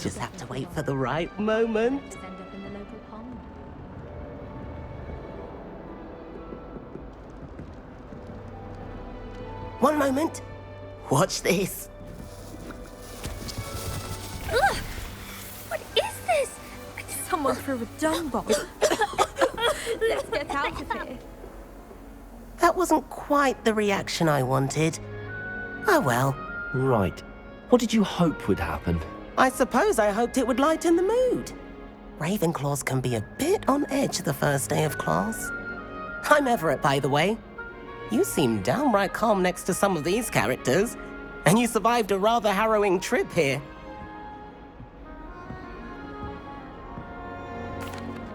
Just have to wait for the right moment. Just end up in the local pond. One moment. Watch this. Ugh! What is this? Someone threw a dung bomb. Let's get out of here. That wasn't quite the reaction I wanted. Oh well. Right. What did you hope would happen? I suppose I hoped it would lighten the mood. Ravenclaws can be a bit on edge the first day of class. I'm Everett, by the way. You seem downright calm next to some of these characters, and you survived a rather harrowing trip here.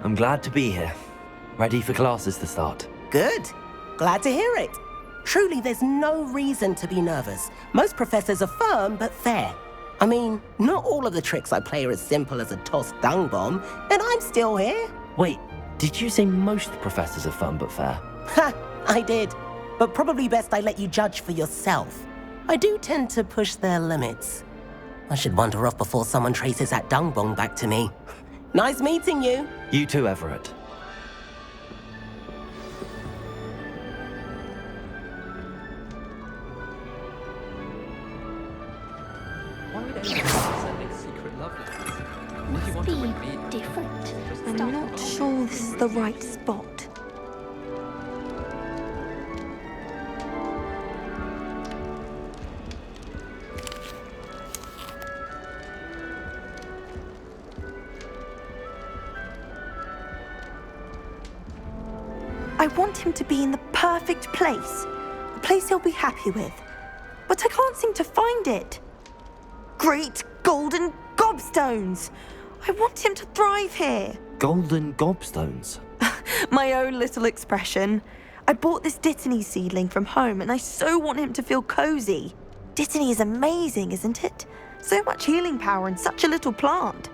I'm glad to be here. Ready for classes to start. Good. Glad to hear it. Truly, there's no reason to be nervous. Most professors are firm but fair. I mean, not all of the tricks I play are as simple as a tossed dung bomb, and I'm still here. Wait, did you say most professors are fun but fair? Ha, I did. But probably best I let you judge for yourself. I do tend to push their limits. I should wander off before someone traces that dung bomb back to me. Nice meeting you. You too, Everett. Why would anyone sending secret love letters? Would you want to ring me? Different. I'm not sure this is the right spot. I want him to be in the perfect place. A place he'll be happy with. But I can't seem to find it. Great golden gobstones! I want him to thrive here. Golden gobstones. My own little expression. I bought this Dittany seedling from home and I so want him to feel cozy. Dittany is amazing, isn't it? So much healing power in such a little plant.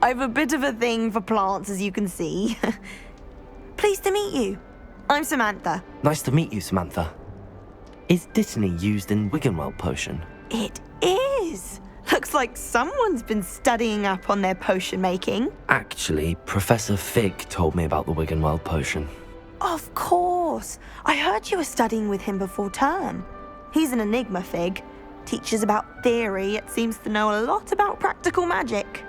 I've a bit of a thing for plants, as you can see. Pleased to meet you. I'm Samantha. Nice to meet you, Samantha. Is Dittany used in Wiggenweld potion? It is. Looks like someone's been studying up on their potion making. Actually, Professor Fig told me about the Wiggenweld potion. Of course. I heard you were studying with him before term. He's an enigma, Fig. Teaches about theory, yet seems to know a lot about practical magic.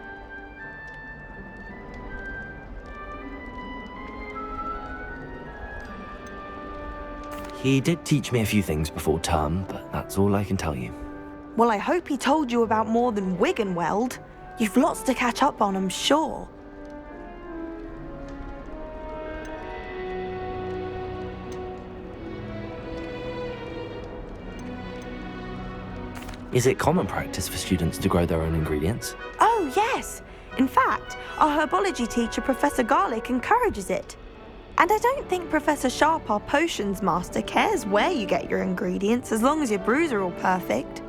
He did teach me a few things before term, but that's all I can tell you. Well, I hope he told you about more than Wiggenweld. You've lots to catch up on, I'm sure. Is it common practice for students to grow their own ingredients? Oh, yes. In fact, our herbology teacher, Professor Garlick, encourages it. And I don't think Professor Sharp, our potions master, cares where you get your ingredients as long as your brews are all perfect.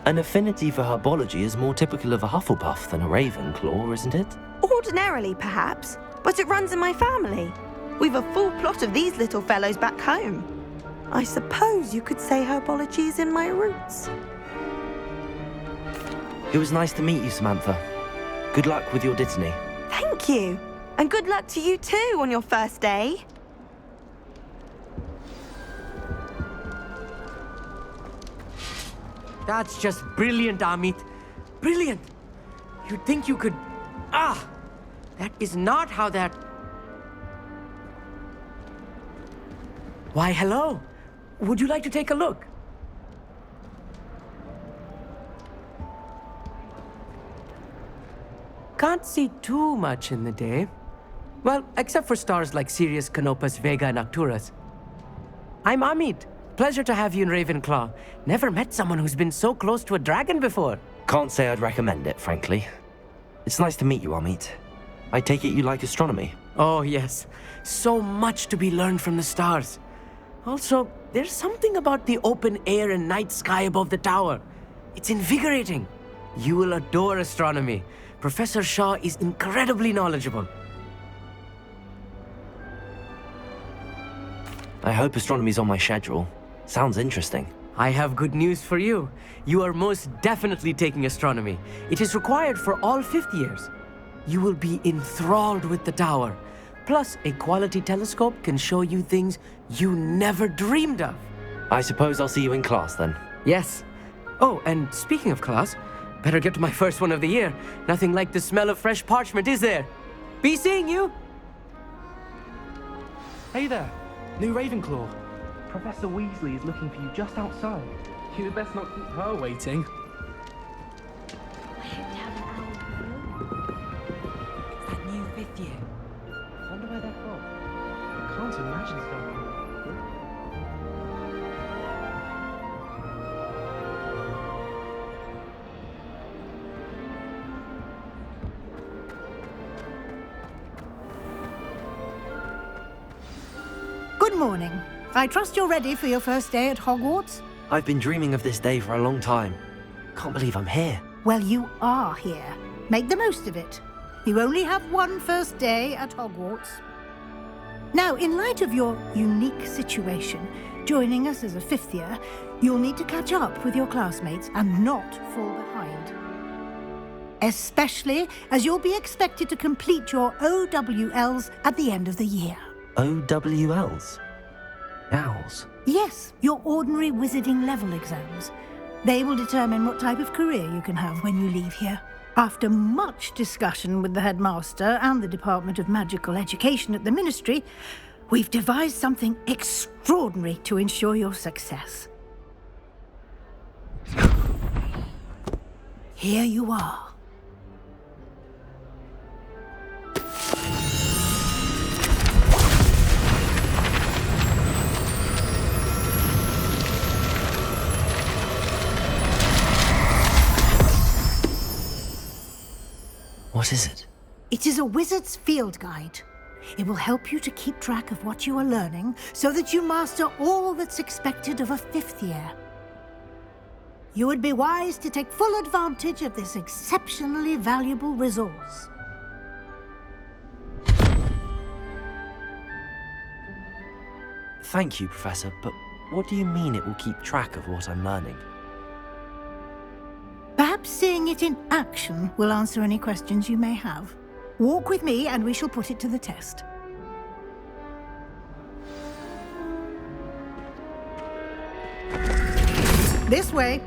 An affinity for herbology is more typical of a Hufflepuff than a Ravenclaw, isn't it? Ordinarily, perhaps, but it runs in my family. We've a full plot of these little fellows back home. I suppose you could say herbology is in my roots. It was nice to meet you, Samantha. Good luck with your Dittany. Thank you. And good luck to you too on your first day. That's just brilliant, Amit. Brilliant. You'd think you could... Ah! That is not how that... Why, hello. Would you like to take a look? Can't see too much in the day. Well, except for stars like Sirius, Canopus, Vega, and Arcturus. I'm Amit. Pleasure to have you in Ravenclaw. Never met someone who's been so close to a dragon before. Can't say I'd recommend it, frankly. It's nice to meet you, Amit. I take it you like astronomy? Oh, yes. So much to be learned from the stars. Also, there's something about the open air and night sky above the tower. It's invigorating. You will adore astronomy. Professor Shaw is incredibly knowledgeable. I hope astronomy's on my schedule. Sounds interesting. I have good news for you. You are most definitely taking astronomy. It is required for all fifth years. You will be enthralled with the tower. Plus, a quality telescope can show you things you never dreamed of. I suppose I'll see you in class then. Yes. Oh, and speaking of class, better get to my first one of the year. Nothing like the smell of fresh parchment, is there? Be seeing you! Hey there, new Ravenclaw. Professor Weasley is looking for you just outside. You'd best not keep her waiting. I hope to have an owl. That new fifth year. Wonder where they're from. I can't imagine starting. Good morning. I trust you're ready for your first day at Hogwarts? I've been dreaming of this day for a long time. Can't believe I'm here. Well, you are here. Make the most of it. You only have one first day at Hogwarts. Now, in light of your unique situation, joining us as a fifth year, you'll need to catch up with your classmates and not fall behind. Especially as you'll be expected to complete your OWLs at the end of the year. OWLs? Owls? Yes, your ordinary wizarding level exams. They will determine what type of career you can have when you leave here. After much discussion with the headmaster and the Department of Magical Education at the Ministry, we've devised something extraordinary to ensure your success. Here you are. What is it? It is a wizard's field guide. It will help you to keep track of what you are learning so that you master all that's expected of a fifth year. You would be wise to take full advantage of this exceptionally valuable resource. Thank you, Professor, but what do you mean it will keep track of what I'm learning? Perhaps seeing it in action will answer any questions you may have. Walk with me and we shall put it to the test. This way.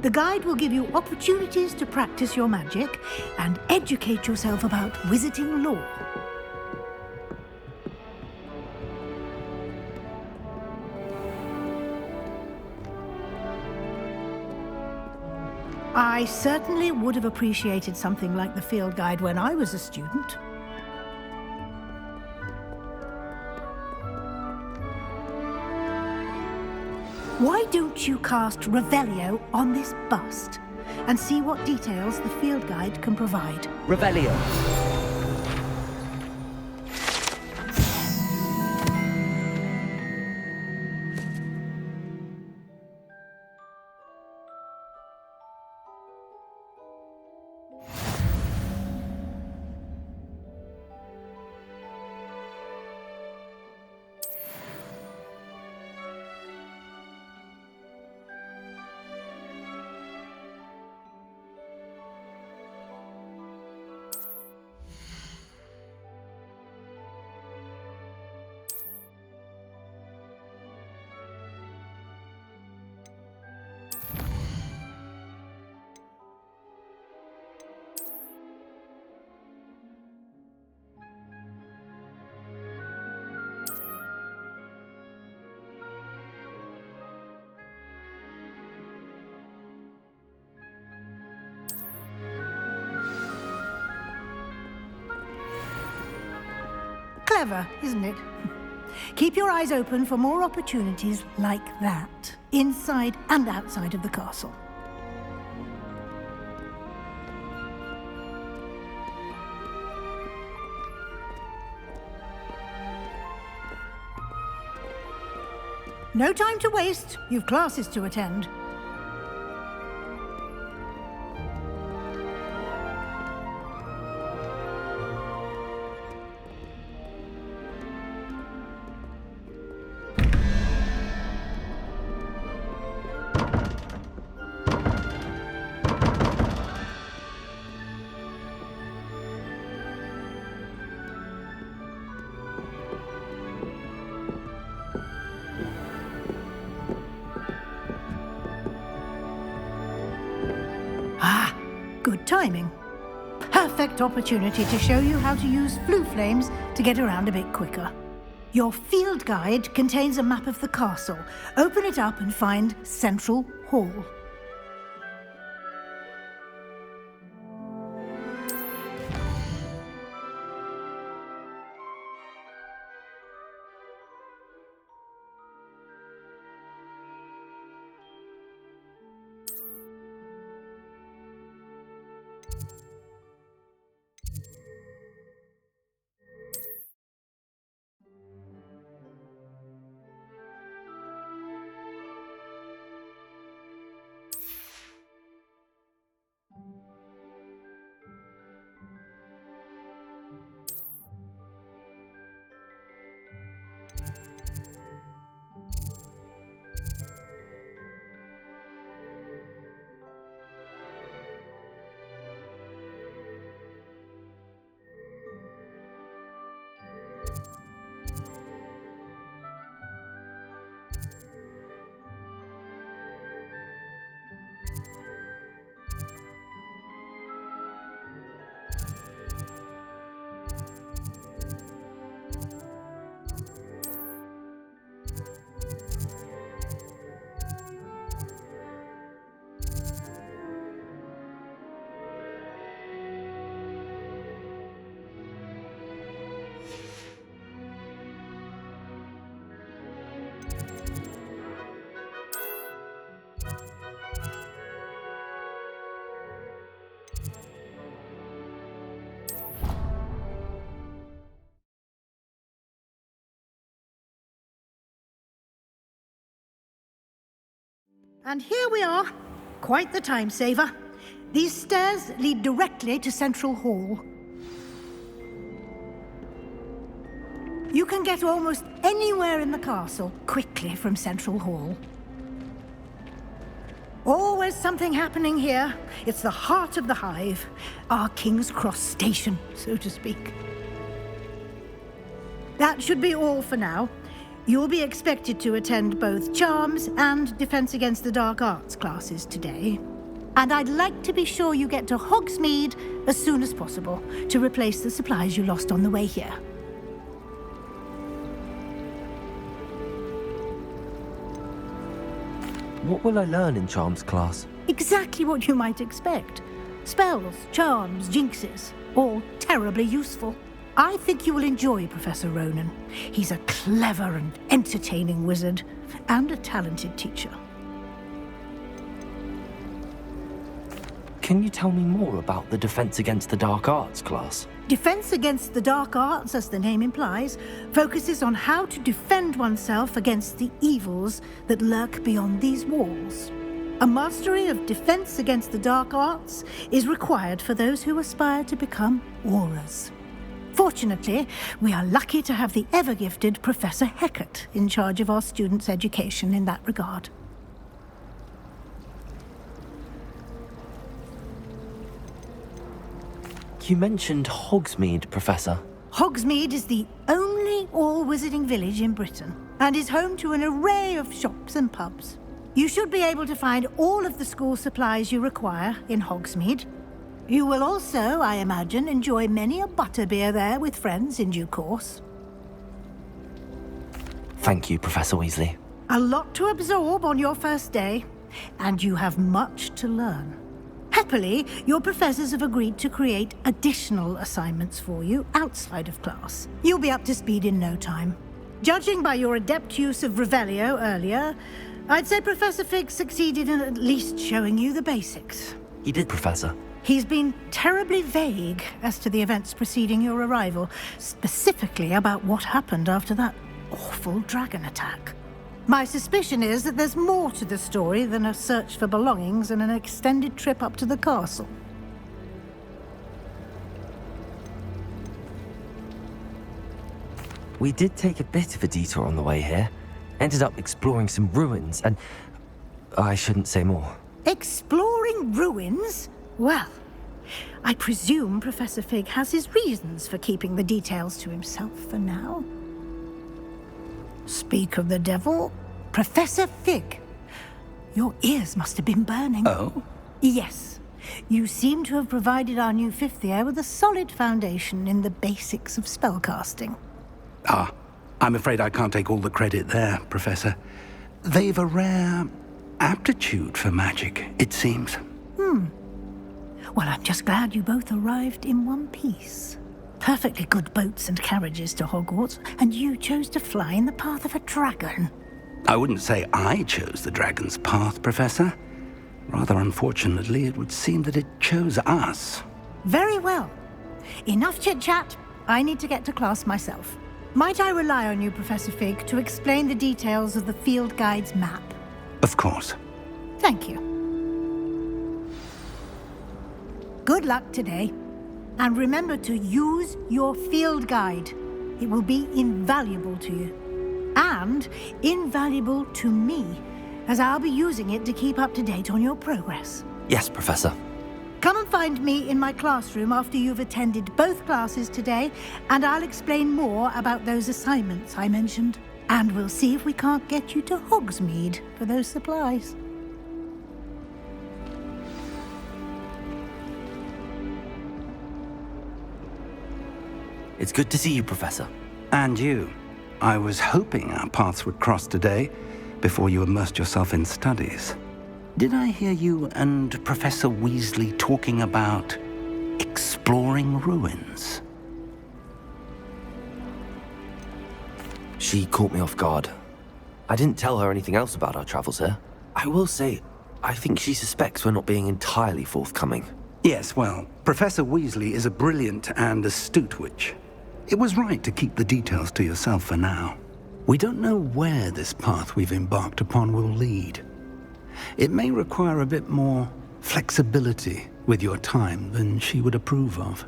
The guide will give you opportunities to practice your magic and educate yourself about wizarding lore. I certainly would have appreciated something like the field guide when I was a student. Why don't you cast Revelio on this bust and see what details the field guide can provide? Revelio. Clever, isn't it? Keep your eyes open for more opportunities like that, inside and outside of the castle. No time to waste. You've classes to attend. Good timing. Perfect opportunity to show you how to use flue flames to get around a bit quicker. Your field guide contains a map of the castle. Open it up and find Central Hall. And here we are. Quite the time saver. These stairs lead directly to Central Hall. You can get almost anywhere in the castle quickly from Central Hall. Always something happening here. It's the heart of the hive, our King's Cross station, so to speak. That should be all for now. You'll be expected to attend both Charms and Defense Against the Dark Arts classes today. And I'd like to be sure you get to Hogsmeade as soon as possible to replace the supplies you lost on the way here. What will I learn in Charms class? Exactly what you might expect. Spells, charms, jinxes, all terribly useful. I think you will enjoy Professor Ronan. He's a clever and entertaining wizard, and a talented teacher. Can you tell me more about the Defense Against the Dark Arts class? Defense Against the Dark Arts, as the name implies, focuses on how to defend oneself against the evils that lurk beyond these walls. A mastery of Defense Against the Dark Arts is required for those who aspire to become Aurors. Fortunately, we are lucky to have the ever-gifted Professor Hecat in charge of our students' education in that regard. You mentioned Hogsmeade, Professor. Hogsmeade is the only all-wizarding village in Britain, and is home to an array of shops and pubs. You should be able to find all of the school supplies you require in Hogsmeade. You will also, I imagine, enjoy many a butterbeer there with friends in due course. Thank you, Professor Weasley. A lot to absorb on your first day, and you have much to learn. Happily, your professors have agreed to create additional assignments for you outside of class. You'll be up to speed in no time. Judging by your adept use of Revelio earlier, I'd say Professor Fig succeeded in at least showing you the basics. He did, Professor. He's been terribly vague as to the events preceding your arrival, specifically about what happened after that awful dragon attack. My suspicion is that there's more to the story than a search for belongings and an extended trip up to the castle. We did take a bit of a detour on the way here. Ended up exploring some ruins and... I shouldn't say more. Exploring ruins? Well, I presume Professor Fig has his reasons for keeping the details to himself for now. Speak of the devil, Professor Fig. Your ears must have been burning. Oh? Yes. You seem to have provided our new fifth year with a solid foundation in the basics of spellcasting. Ah, I'm afraid I can't take all the credit there, Professor. They've a rare aptitude for magic, it seems. Well, I'm just glad you both arrived in one piece. Perfectly good boats and carriages to Hogwarts, and you chose to fly in the path of a dragon. I wouldn't say I chose the dragon's path, Professor. Rather unfortunately, it would seem that it chose us. Very well. Enough chit-chat. I need to get to class myself. Might I rely on you, Professor Fig, to explain the details of the field guide's map? Of course. Thank you. Good luck today. And remember to use your field guide. It will be invaluable to you. And invaluable to me, as I'll be using it to keep up to date on your progress. Yes, Professor. Come and find me in my classroom after you've attended both classes today, and I'll explain more about those assignments I mentioned. And we'll see if we can't get you to Hogsmeade for those supplies. It's good to see you, Professor. And you. I was hoping our paths would cross today, before you immersed yourself in studies. Did I hear you and Professor Weasley talking about exploring ruins? She caught me off guard. I didn't tell her anything else about our travels here. I will say, I think she suspects we're not being entirely forthcoming. Yes, well, Professor Weasley is a brilliant and astute witch. It was right to keep the details to yourself for now. We don't know where this path we've embarked upon will lead. It may require a bit more flexibility with your time than she would approve of.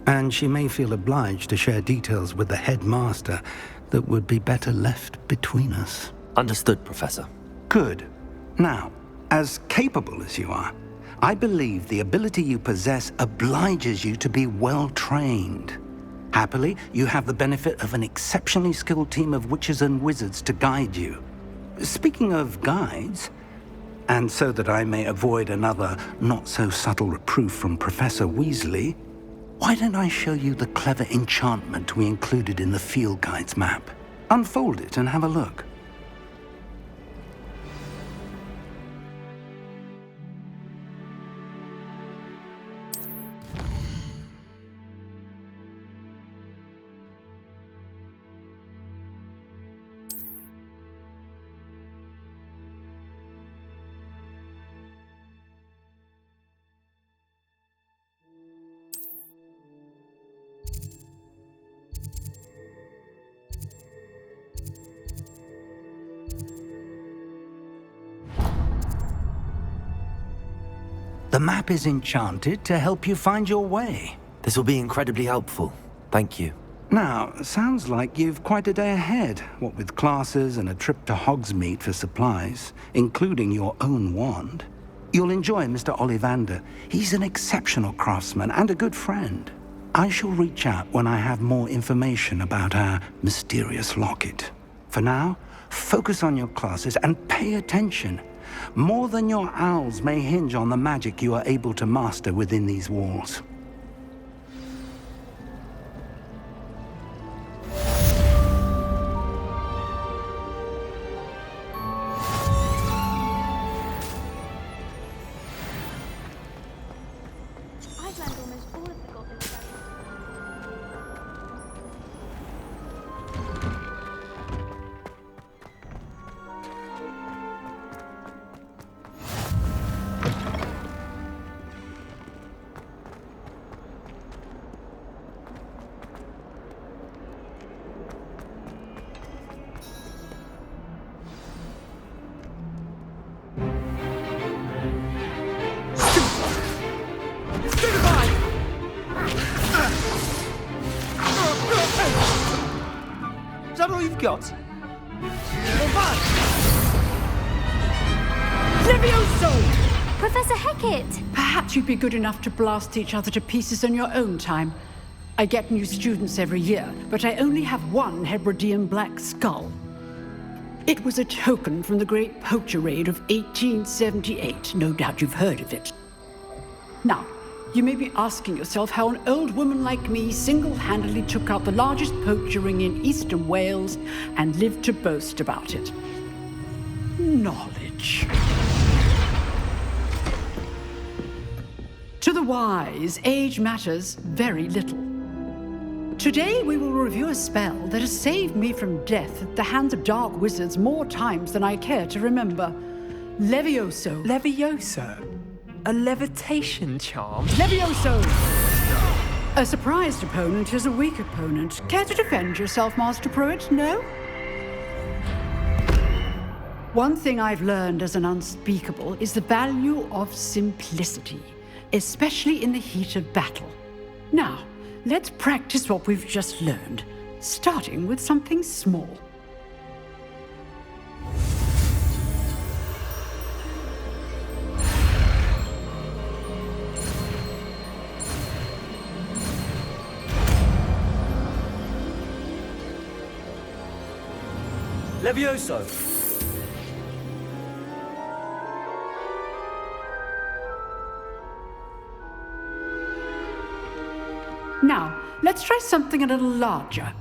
And she may feel obliged to share details with the headmaster that would be better left between us. Understood, Professor. Good. Now, as capable as you are, I believe the ability you possess obliges you to be well trained. Happily, you have the benefit of an exceptionally skilled team of witches and wizards to guide you. Speaking of guides, and so that I may avoid another not-so-subtle reproof from Professor Weasley, why don't I show you the clever enchantment we included in the field guide's map? Unfold it and have a look. The map is enchanted to help you find your way. This will be incredibly helpful. Thank you. Now, sounds like you've quite a day ahead, what with classes and a trip to Hogsmeade for supplies, including your own wand. You'll enjoy Mr. Ollivander. He's an exceptional craftsman and a good friend. I shall reach out when I have more information about our mysterious locket. For now, focus on your classes and pay attention. More than your owls may hinge on the magic you are able to master within these walls. I've learned almost all of the goblin spells. Is that all you've got? Professor Hecat! Perhaps you'd be good enough to blast each other to pieces on your own time. I get new students every year, but I only have one Hebridean black skull. It was a token from the Great Poacher Raid of 1878. No doubt you've heard of it. Now, you may be asking yourself how an old woman like me single-handedly took out the largest poacher ring in eastern Wales and lived to boast about it. Knowledge. To the wise, age matters very little. Today we will review a spell that has saved me from death at the hands of dark wizards more times than I care to remember. Levioso. Levioso? A levitation charm? Levioso! A surprised opponent is a weak opponent. Care to defend yourself, Master Pruitt? No? One thing I've learned as an unspeakable is the value of simplicity, especially in the heat of battle. Now, let's practice what we've just learned, starting with something small. Levioso! Now, let's try something a little larger.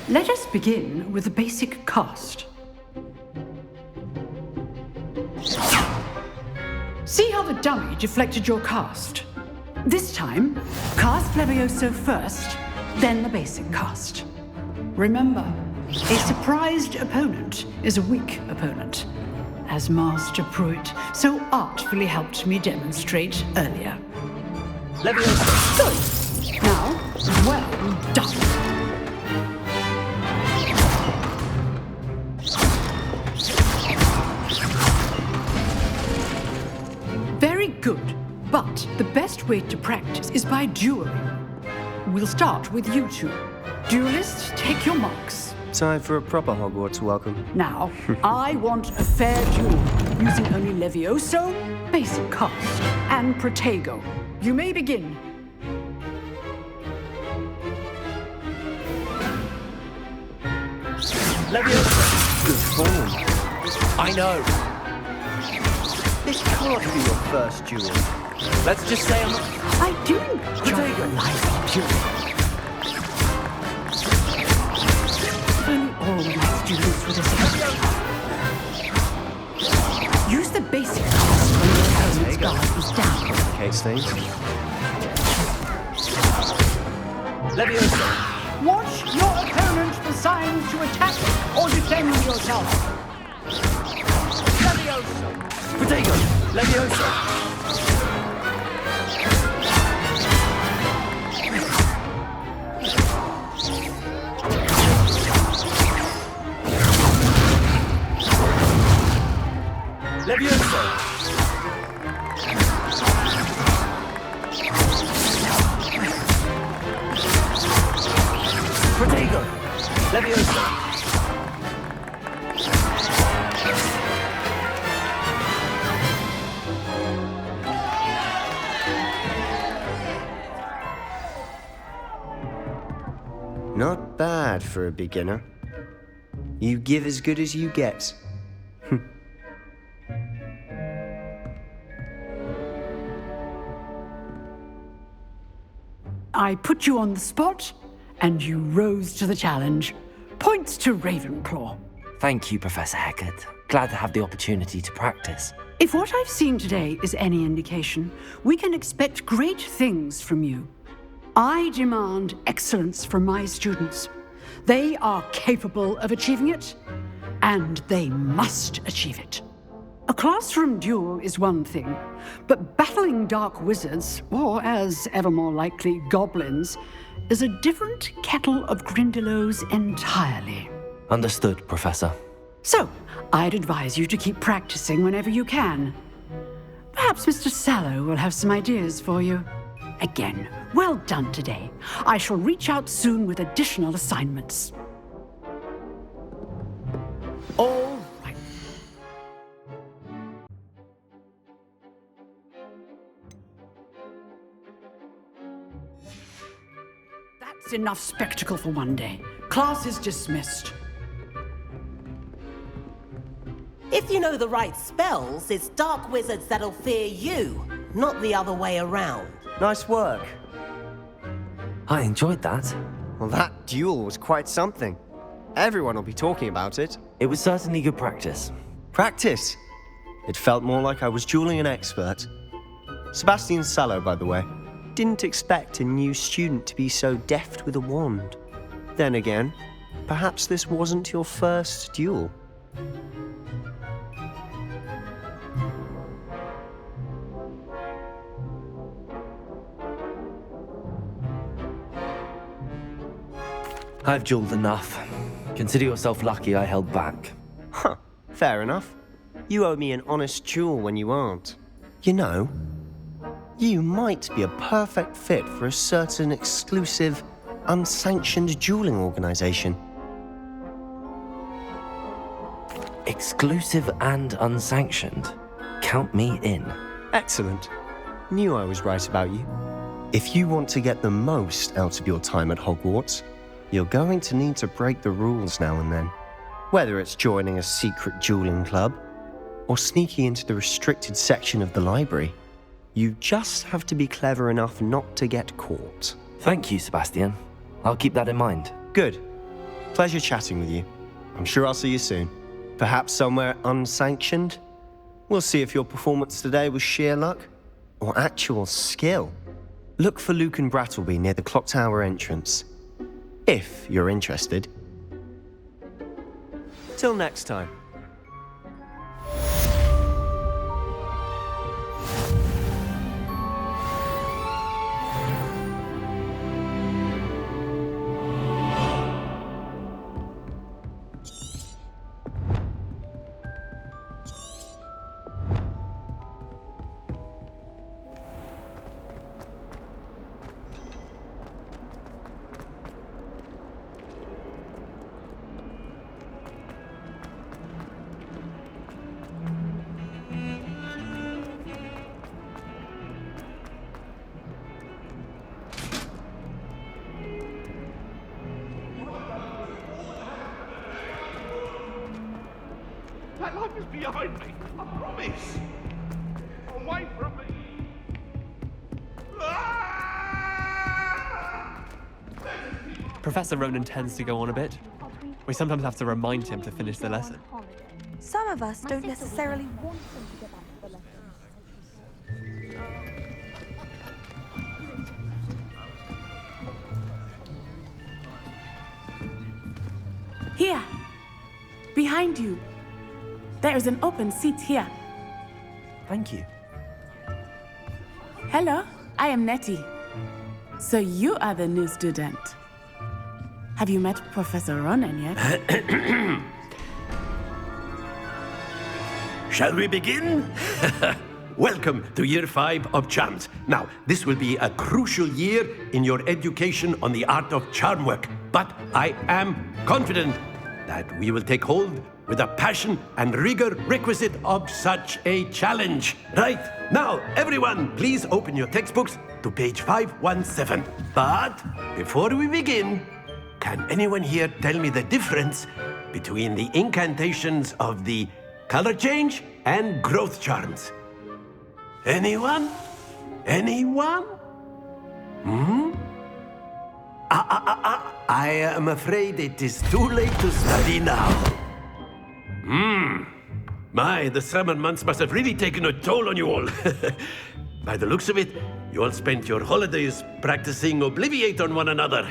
Let us begin with the basic cast. See how the dummy deflected your cast? This time, cast Levioso first, then the basic cast. Remember, a surprised opponent is a weak opponent, as Master Pruitt so artfully helped me demonstrate earlier. Levioso! Good. Now, well done. Very good, but the best way to practice is by dueling. We'll start with you two. Duelists, take your marks. Time for a proper Hogwarts welcome. Now, I want a fair duel, using only Levioso, basic cast, and Protego. You may begin. Levioso! Good form. I know. This can't be your first duel. Let's just say I'm... I do enjoy your life duel. If only all my students were this easy. Use the basic cast when your opponent's guard is down. Case things. Levioso! Watch your opponent for signs to attack or defend yourself. Levioso! Protego! Levioso! Levioso! Protego! Levioso! Not bad for a beginner. You give as good as you get. I put you on the spot, and you rose to the challenge. Points to Ravenclaw. Thank you, Professor Hecat. Glad to have the opportunity to practice. If what I've seen today is any indication, we can expect great things from you. I demand excellence from my students. They are capable of achieving it, and they must achieve it. A classroom duel is one thing, but battling dark wizards, or as ever more likely, goblins, is a different kettle of Grindylows entirely. Understood, Professor. So, I'd advise you to keep practicing whenever you can. Perhaps Mr. Sallow will have some ideas for you. Again, well done today. I shall reach out soon with additional assignments. All right. That's enough spectacle for one day. Class is dismissed. If you know the right spells, it's dark wizards that'll fear you, not the other way around. Nice work. I enjoyed that. Well, that duel was quite something. Everyone will be talking about it. It was certainly good practice. Practice? It felt more like I was dueling an expert. Sebastian Sallow, by the way. Didn't expect a new student to be so deft with a wand. Then again, perhaps this wasn't your first duel. I've dueled enough. Consider yourself lucky I held back. Huh, fair enough. You owe me an honest duel when you aren't. You know, you might be a perfect fit for a certain exclusive, unsanctioned dueling organization. Exclusive and unsanctioned. Count me in. Excellent. Knew I was right about you. If you want to get the most out of your time at Hogwarts, you're going to need to break the rules now and then. Whether it's joining a secret dueling club, or sneaking into the restricted section of the library, you just have to be clever enough not to get caught. Thank you, Sebastian. I'll keep that in mind. Good. Pleasure chatting with you. I'm sure I'll see you soon. Perhaps somewhere unsanctioned? We'll see if your performance today was sheer luck or actual skill. Look for Luke and Brattleby near the clock tower entrance, if you're interested. Till next time. That life is behind me, I promise. Away from me. Professor Ronan tends to go on a bit. We sometimes have to remind him to finish the lesson. Some of us don't necessarily want them to get back to the lesson. Here, behind you. There is an open seat here. Thank you. Hello, I am Nettie. So you are the new student. Have you met Professor Ronan yet? Shall we begin? Welcome to Year 5 of Charms. Now, this will be a crucial year in your education on the art of charm work, but I am confident that we will take hold with the passion and rigor requisite of such a challenge. Right, now, everyone, please open your textbooks to page 517. But before we begin, can anyone here tell me the difference between the incantations of the color change and growth charms? Anyone? Anyone? I am afraid it is too late to study now. My, the summer months must have really taken a toll on you all. By the looks of it, you all spent your holidays practicing Obliviate on one another.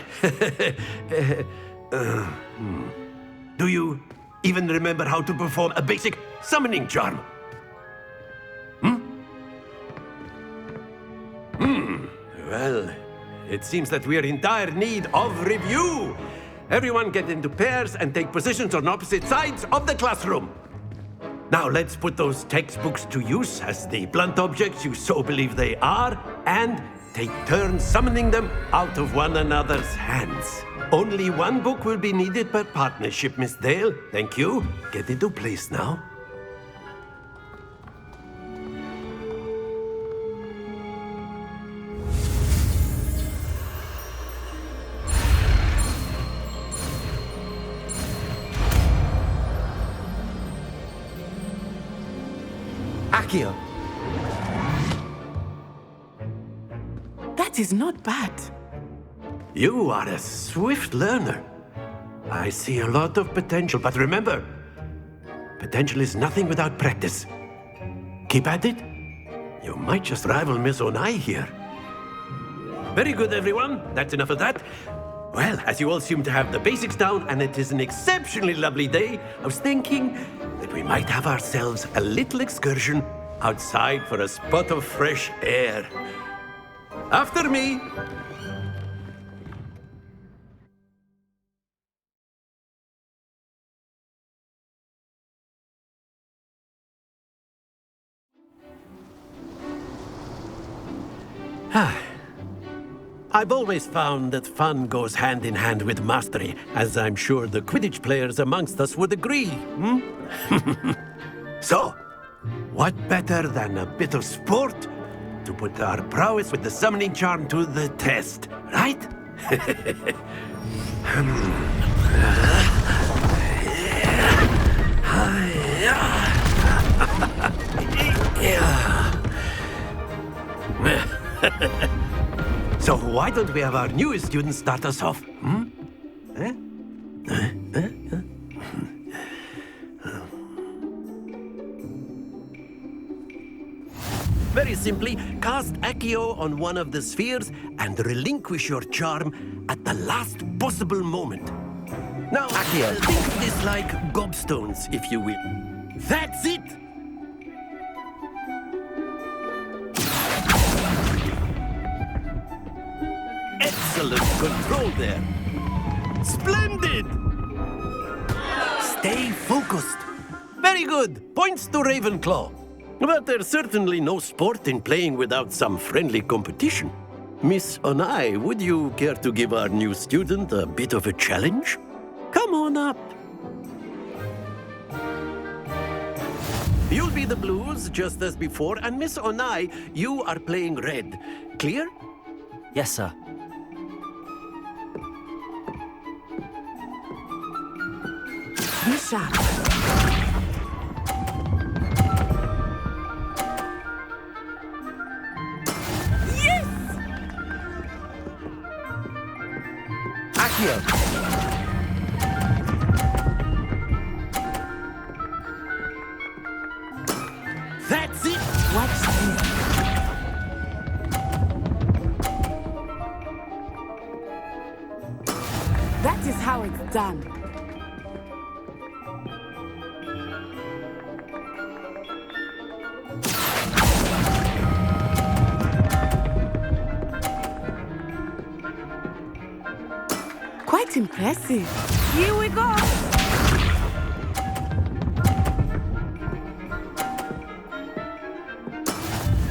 Do you even remember how to perform a basic summoning charm? Well, it seems that we are in dire need of review. Everyone get into pairs and take positions on opposite sides of the classroom. Now let's put those textbooks to use as the blunt objects you so believe they are, and take turns summoning them out of one another's hands. Only one book will be needed per partnership, Miss Dale. Thank you. Get into place now. Akio! That is not bad. You are a swift learner. I see a lot of potential, but remember, potential is nothing without practice. Keep at it. You might just rival Miss Onai here. Very good, everyone. That's enough of that. Well, as you all seem to have the basics down, and it is an exceptionally lovely day, I was thinking that we might have ourselves a little excursion outside for a spot of fresh air. After me. I've always found that fun goes hand in hand with mastery, as I'm sure the Quidditch players amongst us would agree. So, what better than a bit of sport to put our prowess with the summoning charm to the test, right? So why don't we have our newest student start us off? Very simply, cast Accio on one of the spheres and relinquish your charm at the last possible moment. Now, Accio. Think of this like gobstones, if you will. That's it! Excellent control there. Splendid! Stay focused. Very good. Points to Ravenclaw. But there's certainly no sport in playing without some friendly competition. Miss Onai, would you care to give our new student a bit of a challenge? Come on up. You'll be the blues, just as before, and Miss Onai, you are playing red. Clear? Yes, sir. Be sharp. Yes! Accio! That's it! Watch this. That is how it's done. Quite impressive. Here we go.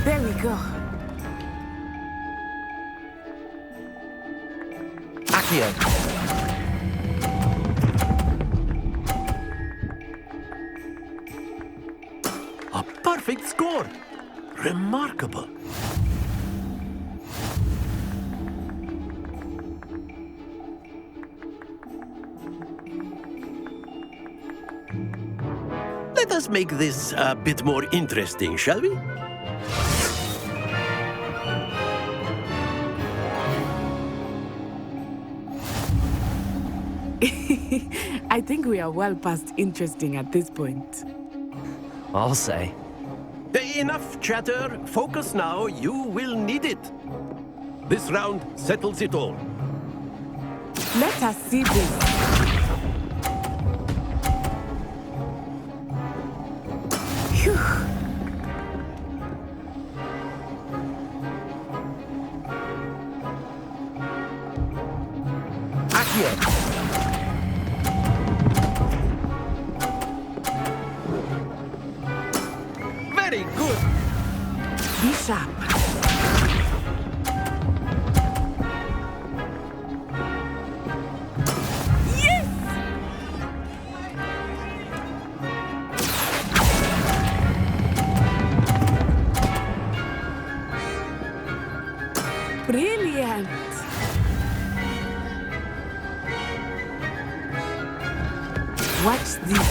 There we go. Accio! A perfect score. Remarkable. Let us make this a bit more interesting, shall we? I think we are well past interesting at this point. I'll say. Enough chatter. Focus now. You will need it. This round settles it all. Let us see this. Phew. Accio! Very good. Be sharp. Yes! Brilliant. Watch this.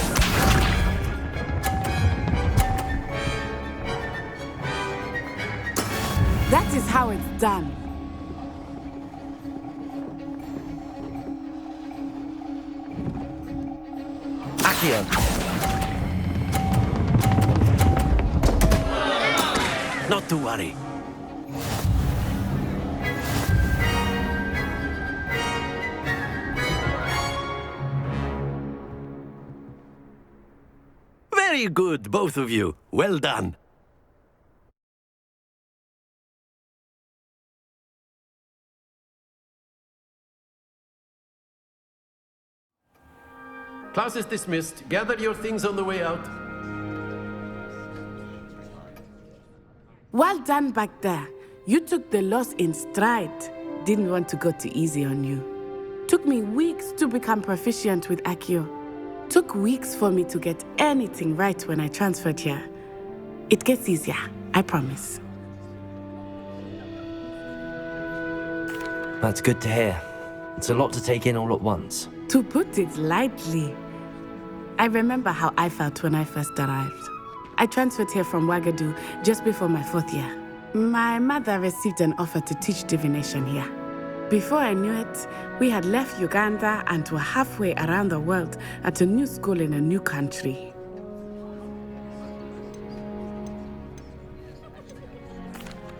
That is how it's done. Accio! Not to worry. Very good, both of you. Well done. Class is dismissed. Gather your things on the way out. Well done back there. You took the loss in stride. Didn't want to go too easy on you. Took me weeks to become proficient with Accio. Took weeks for me to get anything right when I transferred here. It gets easier, I promise. That's good to hear. It's a lot to take in all at once. To put it lightly, I remember how I felt when I first arrived. I transferred here from Ouagadougou just before my 4th year. My mother received an offer to teach divination here. Before I knew it, we had left Uganda and were halfway around the world at a new school in a new country.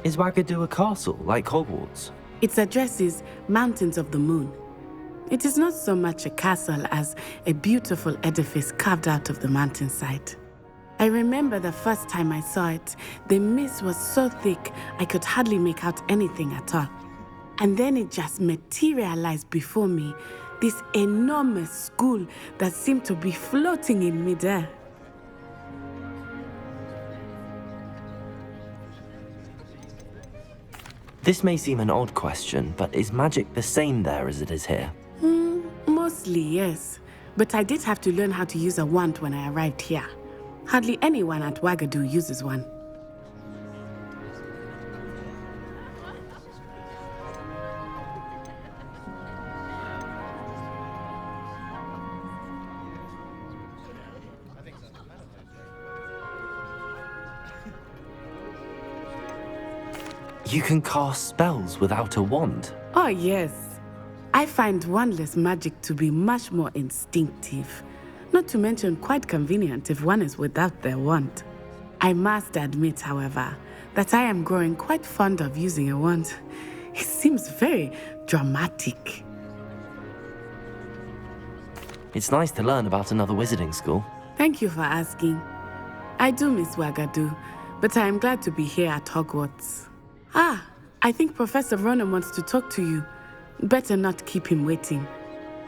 Is Ouagadougou a castle, like Hogwarts? Its address is Mountains of the Moon. It is not so much a castle as a beautiful edifice carved out of the mountainside. I remember the first time I saw it, the mist was so thick I could hardly make out anything at all. And then it just materialized before me, this enormous school that seemed to be floating in midair. This may seem an odd question, but is magic the same there as it is here? Mostly, yes. But I did have to learn how to use a wand when I arrived here. Hardly anyone at Ouagadougou uses one. You can cast spells without a wand? Oh, yes. I find wandless magic to be much more instinctive. Not to mention quite convenient if one is without their wand. I must admit, however, that I am growing quite fond of using a wand. It seems very dramatic. It's nice to learn about another wizarding school. Thank you for asking. I do miss Ouagadougou, but I am glad to be here at Hogwarts. Ah, I think Professor Ronan wants to talk to you. Better not keep him waiting.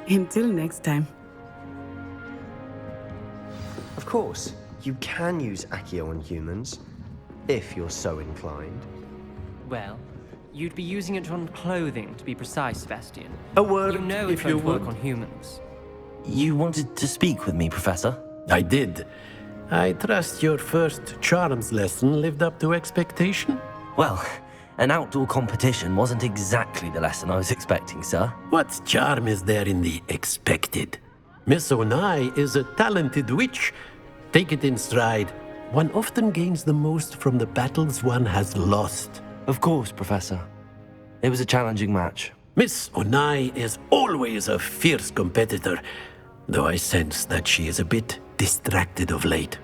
Until next time. Of course, you can use Accio on humans, if you're so inclined. Well, you'd be using it on clothing, to be precise, Sebastian. A word, You know if it you won't work would. on humans. You wanted to speak with me, Professor? I did. I trust your first charms lesson lived up to expectation? Well, an outdoor competition wasn't exactly the lesson I was expecting, sir. What charm is there in the expected? Miss Onai is a talented witch. Take it in stride. One often gains the most from the battles one has lost. Of course, Professor. It was a challenging match. Miss Onai is always a fierce competitor, though I sense that she is a bit distracted of late.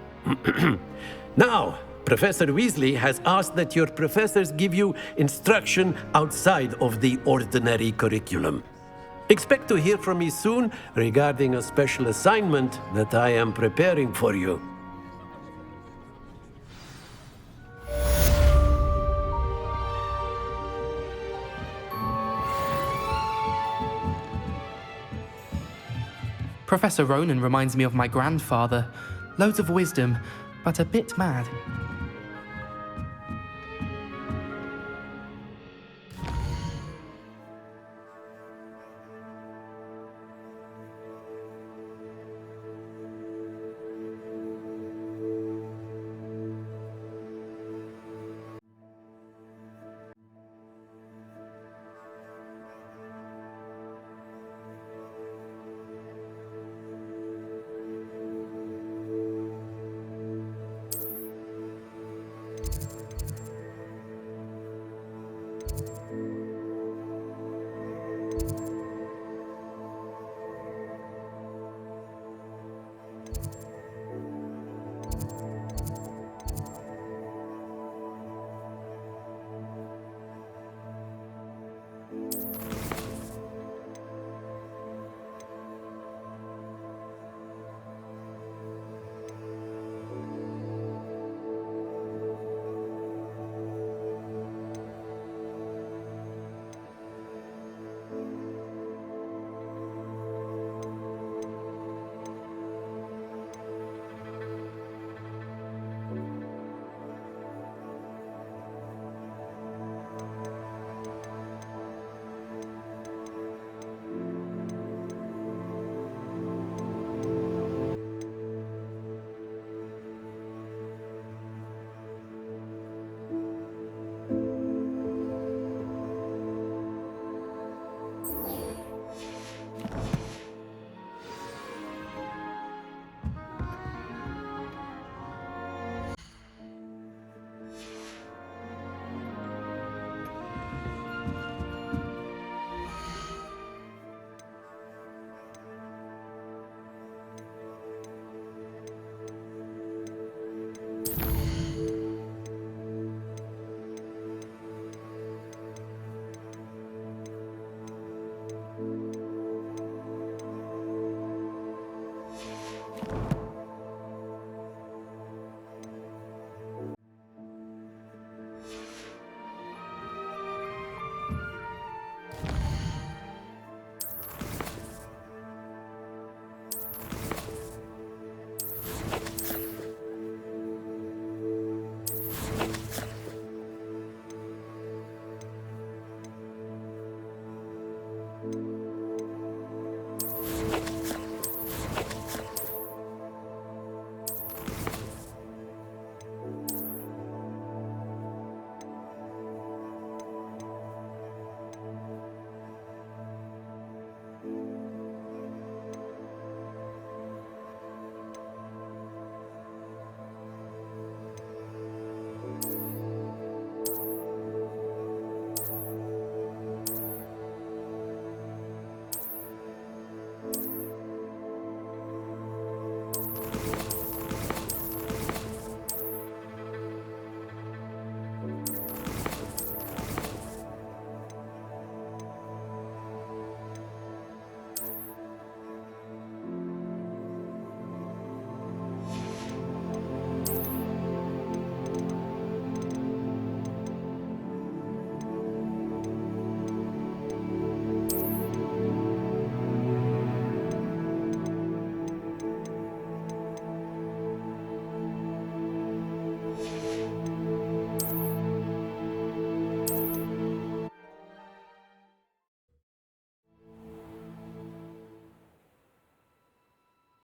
Now, Professor Weasley has asked that your professors give you instruction outside of the ordinary curriculum. Expect to hear from me soon regarding a special assignment that I am preparing for you. Professor Ronan reminds me of my grandfather. Loads of wisdom, but a bit mad.